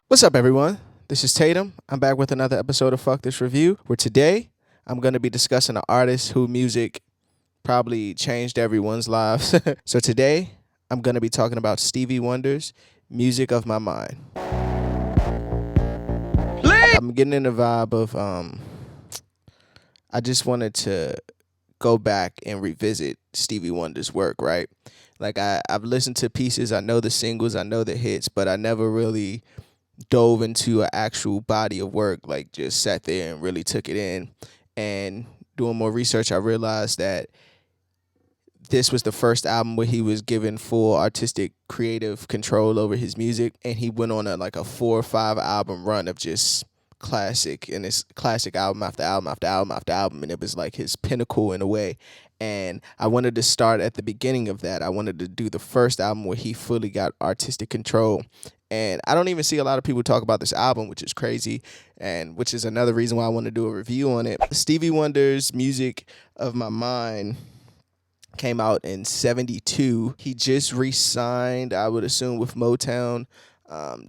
What's up, everyone? This is Tatum. I'm back with another episode of Fuck This Review, where today I'm going to be discussing an artist whose music probably changed everyone's lives. So today I'm going to be talking about Stevie Wonder's Music of My Mind. I'm getting in the vibe of I just wanted to go back and revisit Stevie Wonder's work, right? Like I've listened to pieces, I know the singles, I know the hits, but I never really dove into an actual body of work, like just sat there and really took it in. And doing more research, I realized that this was the first album where he was given full artistic creative control over his music, and he went on a 4 or 5 album run of just classic, and it's classic album after album after album after album, and it was like his pinnacle in a way. And I wanted to start at the beginning of that. I wanted to do the first album where he fully got artistic control. And I don't even see a lot of people talk about this album, which is crazy, and which is another reason why I want to do a review on it. Stevie Wonder's Music of My Mind came out in 72. He just re-signed, I would assume, with Motown.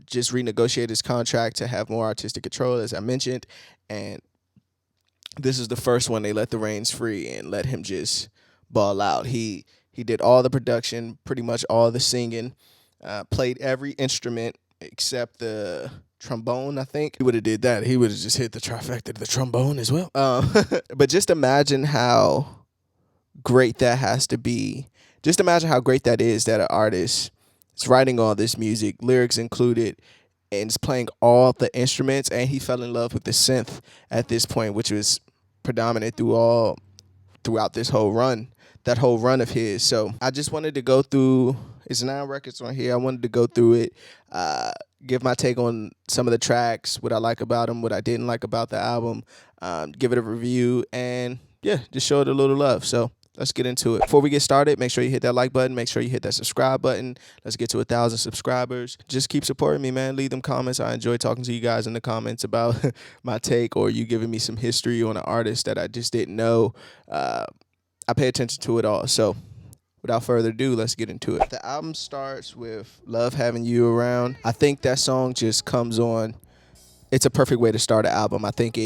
Just renegotiated his contract to have more artistic control, as I mentioned. And this is the first one they let the reins free and let him just ball out. He did all the production, pretty much all the singing, played every instrument except the trombone. I think he would have did that. He would have just hit the trifecta of the trombone as well. But just imagine how great that has to be. Just imagine how great that is that an artist is writing all this music, lyrics included, and is playing all the instruments, and he fell in love with the synth at this point, which was predominant throughout this whole run, that whole run of his. So I just wanted to go through. It's 9 records on here. I wanted to go through it, give my take on some of the tracks, what I like about them, what I didn't like about the album, give it a review, and yeah, just show it a little love. So let's get into it. Before we get started, make sure you hit that like button. Make sure you hit that subscribe button. Let's get to 1,000 subscribers. Just keep supporting me, man. Leave them comments. I enjoy talking to you guys in the comments about my take, or you giving me some history on an artist that I just didn't know. I pay attention to it all. So without further ado, let's get into it. The album starts with Love Having You Around. I think that song just comes on. It's a perfect way to start an album. I think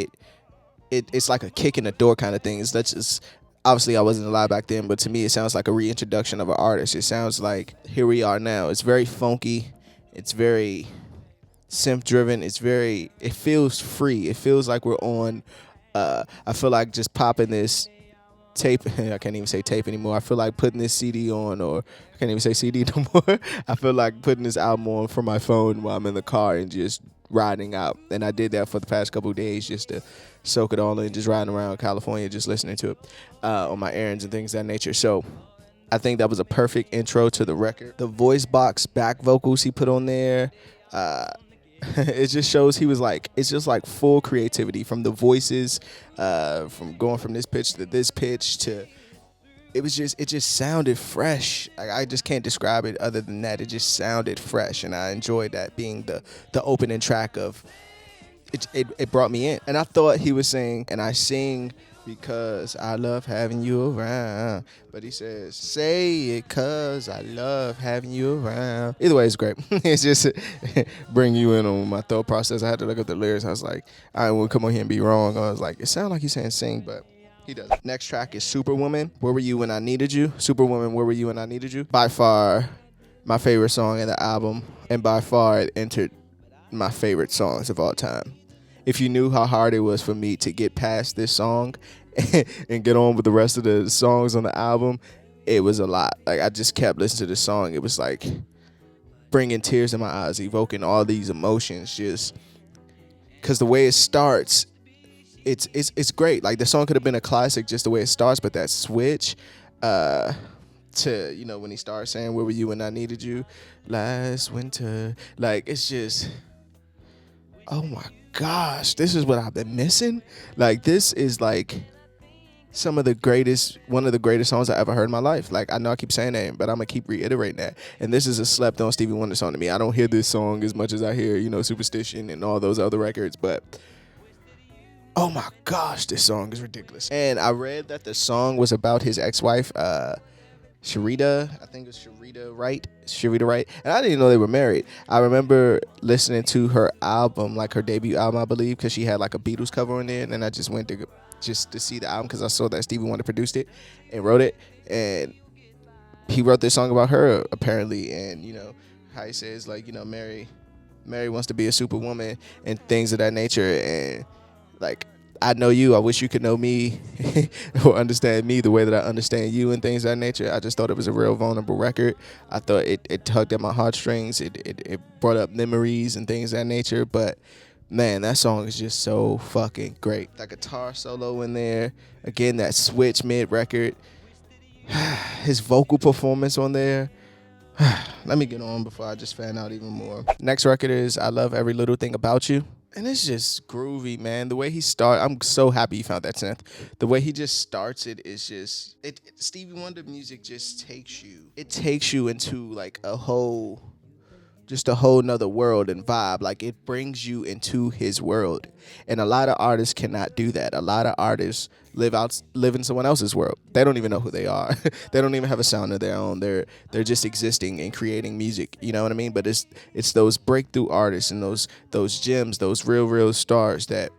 it's like a kick in the door kind of thing. That's just, obviously I wasn't alive back then, but to me it sounds like a reintroduction of an artist. It sounds like here we are now. It's very funky. It's very synth driven. It feels free. It feels like we're on I feel like just popping this tape. I can't even say tape anymore. I feel like putting this CD on, or I can't even say CD no more. I feel like putting this album on from my phone while I'm in the car and just riding out. And I did that for the past couple of days just to soak it all in, just riding around California, just listening to it on my errands and things of that nature. So I think that was a perfect intro to the record. The voice box back vocals he put on there, it just shows he was like, it's just like full creativity from the voices, from going from this pitch to this pitch to, it just sounded fresh. I just can't describe it other than that. It just sounded fresh, and I enjoyed that being the opening track of it. It brought me in, and I thought he was saying, and I sing because I love having you around. But he says, say it cause I love having you around. Either way, it's great. It's just bring you in on my thought process. I had to look up the lyrics. I was like, I won't come on here and be wrong. I was like, it sounds like he's saying sing, but he doesn't. Next track is Superwoman. Where were you when I needed you? Superwoman, where were you when I needed you? By far my favorite song in the album, and by far it entered my favorite songs of all time. If you knew how hard it was for me to get past this song and get on with the rest of the songs on the album, it was a lot. Like, I just kept listening to the song. It was like bringing tears in my eyes, evoking all these emotions, just because the way it starts, it's great. Like, the song could have been a classic just the way it starts, but that switch to, when he starts saying, where were you when I needed you last winter, like, it's just, oh my gosh, this is what I've been missing. Like, this is like one of the greatest songs I ever heard in my life. Like, I know I keep saying that, but I'm gonna keep reiterating that. And this is a slept on Stevie Wonder song to me. I don't hear this song as much as I hear, Superstition and all those other records, but oh my gosh, this song is ridiculous. And I read that the song was about his ex-wife, Sharita, I think it was Sharita Wright, and I didn't even know they were married. I remember listening to her album, like her debut album, I believe, because she had like a Beatles cover on there, and then I just went to see the album because I saw that Stevie Wonder produced it and wrote it, and he wrote this song about her apparently, and how he says like Mary wants to be a superwoman and things of that nature, and like I know you. I wish you could know me or understand me the way that I understand you and things of that nature. I just thought it was a real vulnerable record. I thought it tugged at my heartstrings. It brought up memories and things of that nature. But man, that song is just so fucking great. That guitar solo in there. Again, that switch mid-record. His vocal performance on there. Let me get on before I just fan out even more. Next record is I Love Every Little Thing About You. And it's just groovy, man. The way he starts, I'm so happy he found that synth. The way he just starts it is just, Stevie Wonder music just takes you into like a whole nother world and vibe. Like it brings you into his world. And a lot of artists cannot do that. A lot of artists live in someone else's world. They don't even know who they are. They don't even have a sound of their own. They're just existing and creating music. You know what I mean? But it's those breakthrough artists and those gems, those real stars, that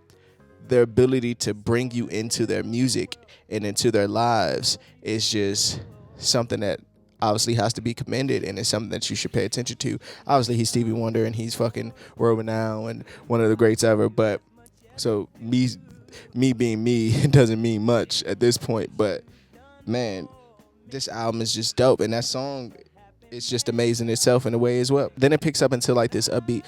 their ability to bring you into their music and into their lives is just something that obviously has to be commended, and it's something that you should pay attention to. Obviously, he's Stevie Wonder, and he's fucking world renowned and one of the greats ever. But so me being me doesn't mean much at this point. But man, this album is just dope, and that song is just amazing itself in a way as well. Then it picks up into like this upbeat,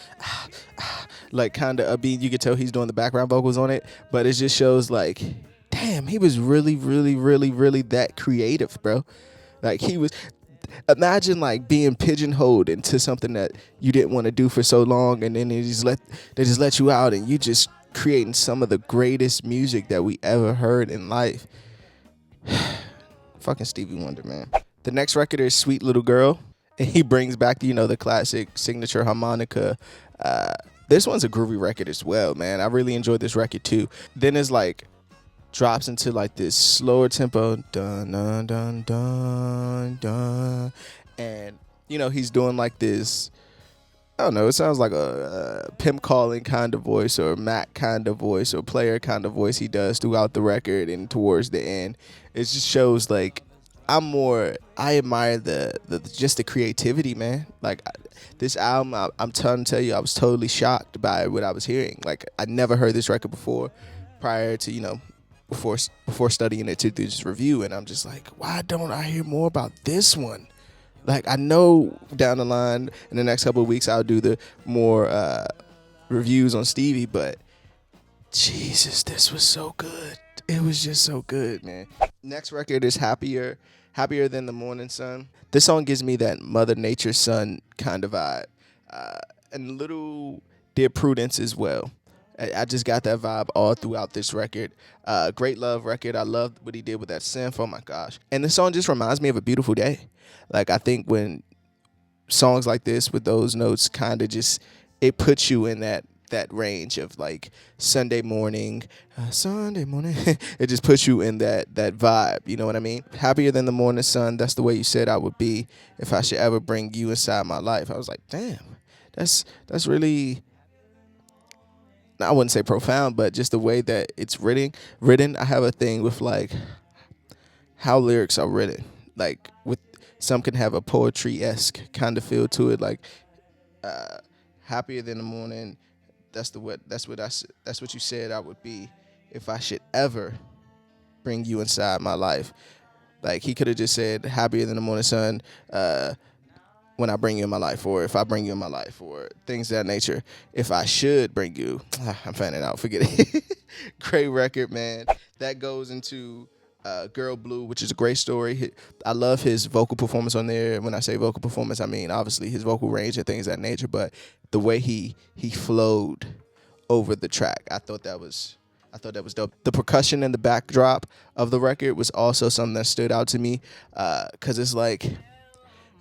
like kind of upbeat. You could tell he's doing the background vocals on it, but it just shows like, damn, he was really that creative, bro. Like he was. Imagine like being pigeonholed into something that you didn't want to do for so long, and then they just let you out, and you just creating some of the greatest music that we ever heard in life. Fucking Stevie Wonder, man. The next record is Sweet Little Girl, and he brings back the classic signature harmonica. This one's a groovy record as well, man. I really enjoyed this record too. Then it's like drops into like this slower tempo, dun dun dun dun dun, and he's doing like this. I don't know. It sounds like a pimp calling kind of voice, or Mac kind of voice, or player kind of voice he does throughout the record, and towards the end, it just shows like I admire just the creativity, man. Like this album, I'm trying to tell you, I was totally shocked by what I was hearing. Like I never heard this record before, prior to before studying it to do this review, and I'm just like, why don't I hear more about this one? Like I know down the line in the next couple of weeks I'll do the more reviews on Stevie, but Jesus, this was so good. It was just so good, man. Next record is Happier Than the Morning Sun. This song gives me that Mother Nature's Son kind of vibe, and little Dear Prudence as well. I just got that vibe all throughout this record. Great love record. I love what he did with that synth. Oh my gosh. And the song just reminds me of A Beautiful Day. Like I think when songs like this with those notes kind of just, it puts you in that range of like Sunday morning. It just puts you in that vibe. You know what I mean? Happier Than the Morning Sun. That's the way you said I would be if I should ever bring you inside my life. I was like, damn, that's really, I wouldn't say profound, but just the way that it's written. I have a thing with like how lyrics are written. Like with some can have a poetry-esque kind of feel to it. Like happier than the morning. That's what you said I would be if I should ever bring you inside my life. Like he could have just said happier than the morning sun. When I bring you in my life, or if I bring you in my life, or things of that nature. If I should bring you, I'm fanning out, forget it. Great record, man. That goes into Girl Blue, which is a great story. I love his vocal performance on there. When I say vocal performance, I mean obviously his vocal range and things of that nature, but the way he flowed over the track, I thought that was dope. The percussion in the backdrop of the record was also something that stood out to me, because it's like,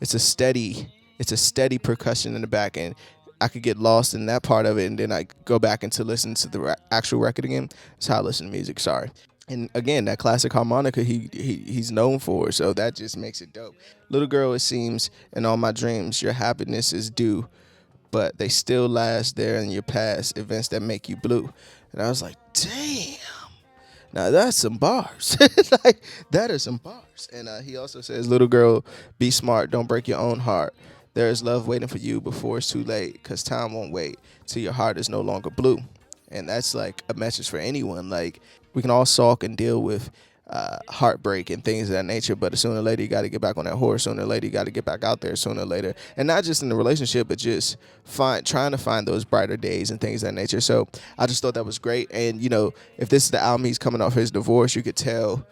it's a steady percussion in the back, and I could get lost in that part of it, and then I go back and to listen to the actual record again. That's how I listen to music. Sorry. And again, that classic harmonica he's known for, so that just makes it dope. Little girl, it seems, in all my dreams, your happiness is due, but they still last there in your past, events that make you blue. And I was like, damn, now that's some bars. Like, that is some bars. And he also says, little girl, be smart, don't break your own heart. There is love waiting for you before it's too late, because time won't wait till your heart is no longer blue. And that's like a message for anyone. Like, we can all sulk and deal with heartbreak and things of that nature, but sooner or later you got to get back on that horse. Sooner or later you got to get back out there. Sooner or later, and not just in the relationship, but just trying to find those brighter days and things of that nature. So I just thought that was great. And if this is the album he's coming off his divorce, you could tell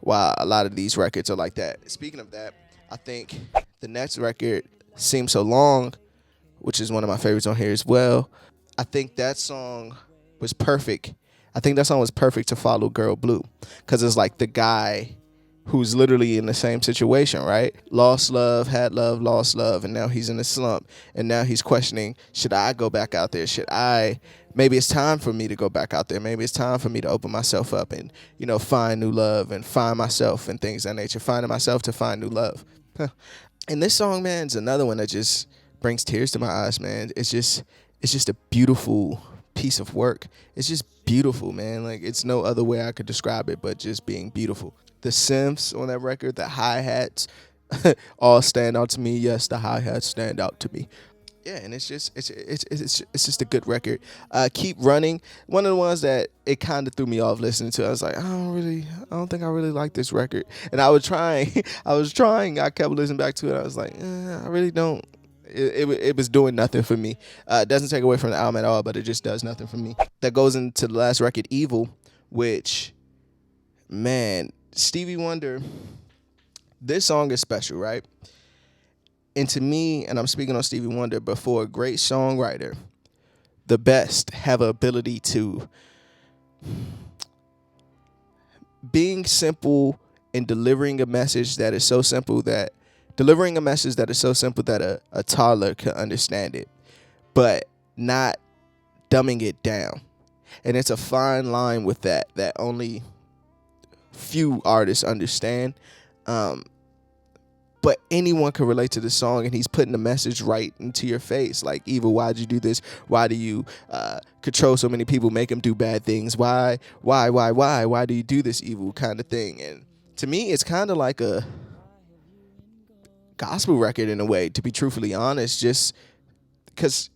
why a lot of these records are like that. Speaking of that, I think the next record, Seems So Long, which is one of my favorites on here as well. I think that song was perfect. I think that song was perfect to follow Girl Blue, because it's like the guy who's literally in the same situation, right? Lost love, had love, lost love, and now he's in a slump. And now he's questioning, should I go back out there? Maybe it's time for me to go back out there. Maybe it's time for me to open myself up and, find new love and find myself and things of that nature. Finding myself to find new love. And this song, man, is another one that just brings tears to my eyes, man. It's just a beautiful piece of work. It's just beautiful, man. Like, it's no other way I could describe it but just being beautiful. The synths on that record, the hi-hats, all stand out to me. Yes, the hi-hats stand out to me. Yeah, and it's just a good record. Keep Running, one of the ones that it kind of threw me off listening to. I was like, I don't think I really like this record. And I was trying, I kept listening back to it. I was like, I really don't. It was doing nothing for me. It doesn't take away from the album at all, but it just does nothing for me. That goes into the last record, Evil, which, man, Stevie Wonder, this song is special, right? And to me, and I'm speaking on Stevie Wonder, but for a great songwriter, the best have an ability to being simple and delivering a message that is so simple that a toddler can understand it, but not dumbing it down. And it's a fine line with that only few artists understand. But anyone can relate to the song, and he's putting the message right into your face. Like, Evil, why'd you do this? Why do you control so many people, make them do bad things? Why do you do this, Evil, kind of thing? And to me, it's kind of like a gospel record in a way, to be truthfully honest, just because,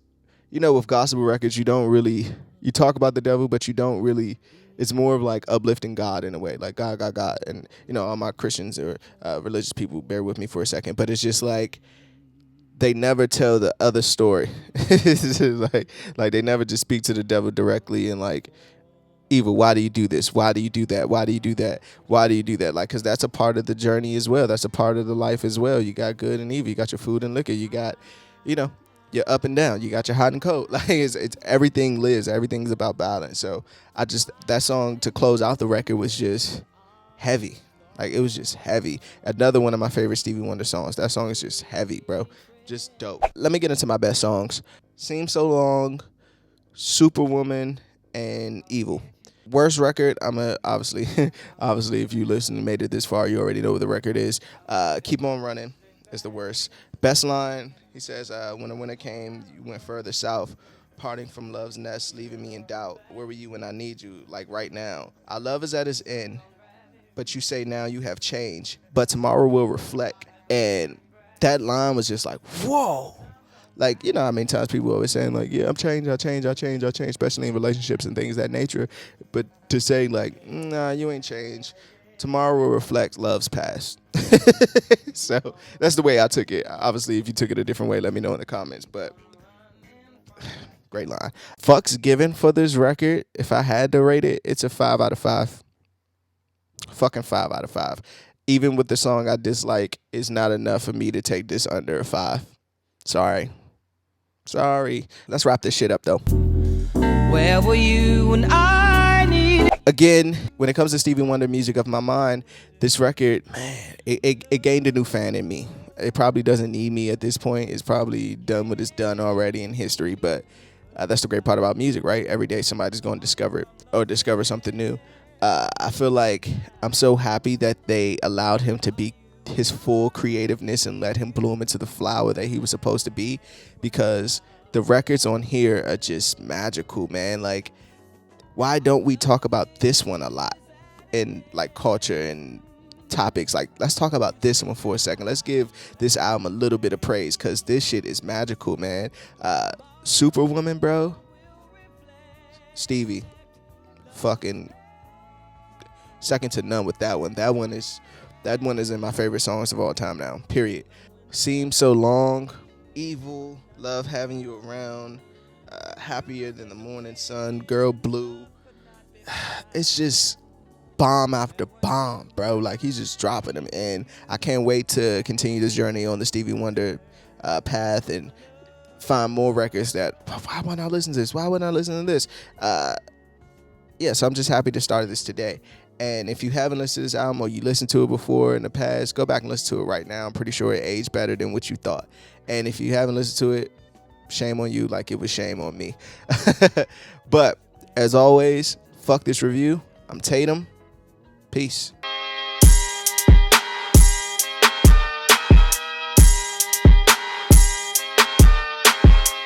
with gospel records, you talk about the devil, but you don't really, it's more of like uplifting God in a way, like God. And, all my Christians or religious people, bear with me for a second, but it's just like, they never tell the other story. It's just like they never just speak to the devil directly and like, Evil, why do you do this? Why do you do that? Why do you do that? Why do you do that? Like, because that's a part of the journey as well. That's a part of the life as well. You got good and evil. You got your food and liquor. You got, your up and down. You got your hot and cold. Like, it's everything lives. Everything's about balance. So that song to close out the record was just heavy. Like, it was just heavy. Another one of my favorite Stevie Wonder songs. That song is just heavy, bro. Just dope. Let me get into my best songs. Seems So Long, Superwoman, and Evil. Worst record, obviously if you listen and made it this far, you already know what the record is. Keep On Running is the worst. Best line, he says, when the winter came, you went further south, parting from love's nest, leaving me in doubt. Where were you when I need you? Like right now. Our love is at its end, but you say now you have changed, but tomorrow will reflect. And that line was just like, whoa. Like, how many times people always saying, like, yeah, I change, especially in relationships and things of that nature. But to say, like, nah, you ain't changed. Tomorrow will reflect love's past. So that's the way I took it. Obviously, if you took it a different way, let me know in the comments. But great line. Fucks given for this record, if I had to rate it, it's a 5 out of 5. Fucking 5 out of 5. Even with the song I dislike, it's not enough for me to take this under a 5. Sorry. Let's wrap this shit up, though. Where were you when I needed? Again, when it comes to Stevie Wonder music of my mind, this record, man, it gained a new fan in me. It probably doesn't need me at this point. It's probably done what it's done already in history, but that's the great part about music, right? Every day somebody's going to discover it or discover something new. I feel like I'm so happy that they allowed him to be his full creativeness and let him bloom into the flower that he was supposed to be, because the records on here are just magical, man. Like, why don't we talk about this one a lot in like culture and topics? Like, let's talk about this one for a second. Let's give this album a little bit of praise, because this shit is magical, man. Superwoman, bro. Stevie, fucking second to none with that one. That one is in my favorite songs of all time now, period. Seems so long. Evil, love having you around. Happier than the morning sun. Girl blue. It's just bomb after bomb, bro. Like, he's just dropping them, and I can't wait to continue this journey on the Stevie Wonder path and find more records that, why would I listen to this? Why would I listen to this? Yeah, so I'm just happy to start this today. And if you haven't listened to this album, or you listened to it before in the past, go back and listen to it right now. I'm pretty sure it aged better than what you thought. And if you haven't listened to it, shame on you, like it was shame on me. But as always, fuck this review. I'm Tatum. Peace.